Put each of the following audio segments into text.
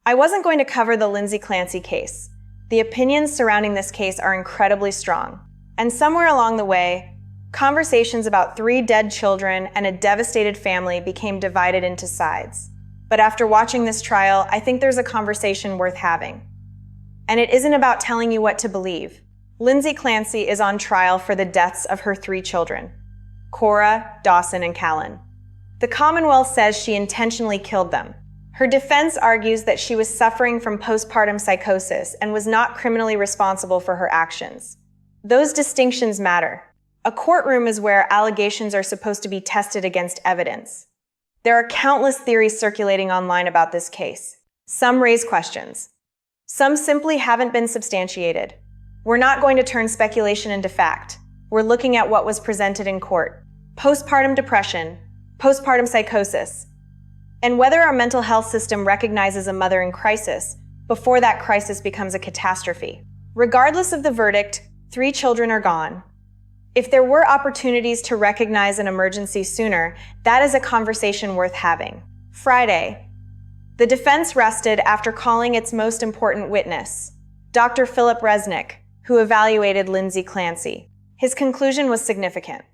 I wasn't going to cover the Lindsay Clancy case. The opinions surrounding this case are incredibly strong. And somewhere along the way, conversations about 3 dead children and a devastated family became divided into sides. But after watching this trial, I think there's a conversation worth having. And it isn't about telling you what to believe. Lindsay Clancy is on trial for the deaths of her 3 children, Cora, Dawson, and Callan. The Commonwealth says she intentionally killed them. Her defense argues that she was suffering from postpartum psychosis and was not criminally responsible for her actions. Those distinctions matter. A courtroom is where allegations are supposed to be tested against evidence. There are countless theories circulating online about this case. Some raise questions. Some simply haven't been substantiated. We're not going to turn speculation into fact. We're looking at what was presented in court. Postpartum depression, postpartum psychosis, and whether our mental health system recognizes a mother in crisis before that crisis becomes a catastrophe. Regardless of the verdict, 3 children are gone. If there were opportunities to recognize an emergency sooner, that is a conversation worth having. Friday, the defense rested after calling its most important witness, Dr. Philip Resnick, who evaluated Lindsay Clancy. His conclusion was significant.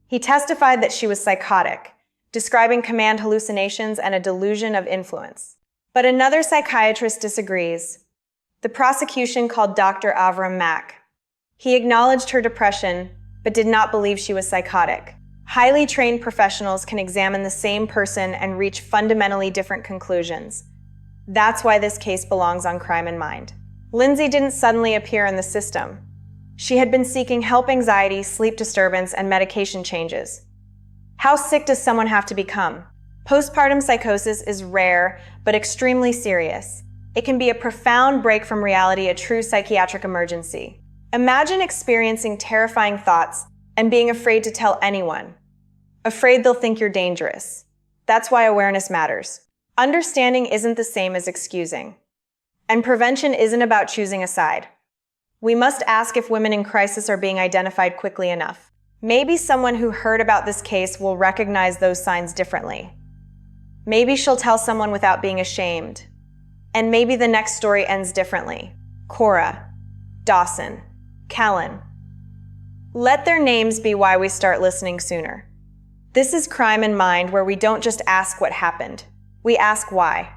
He testified that she was psychotic, describing command hallucinations and a delusion of influence. But another psychiatrist disagrees. The prosecution called Dr. Avram Mack. He acknowledged her depression, but did not believe she was psychotic. Highly trained professionals can examine the same person and reach fundamentally different conclusions. That's why this case belongs on Crime in Mind. Lindsay didn't suddenly appear in the system. She had been seeking help, anxiety, sleep disturbance, and medication changes. How sick does someone have to become? Postpartum psychosis is rare, but extremely serious. It can be a profound break from reality, a true psychiatric emergency. Imagine experiencing terrifying thoughts and being afraid to tell anyone. Afraid they'll think you're dangerous. That's why awareness matters. Understanding isn't the same as excusing. And prevention isn't about choosing a side. We must ask if women in crisis are being identified quickly enough. Maybe someone who heard about this case will recognize those signs differently. Maybe she'll tell someone without being ashamed. And maybe the next story ends differently. Cora, Dawson, Callan. Let their names be why we start listening sooner. This is Crime in Mind, where we don't just ask what happened. We ask why.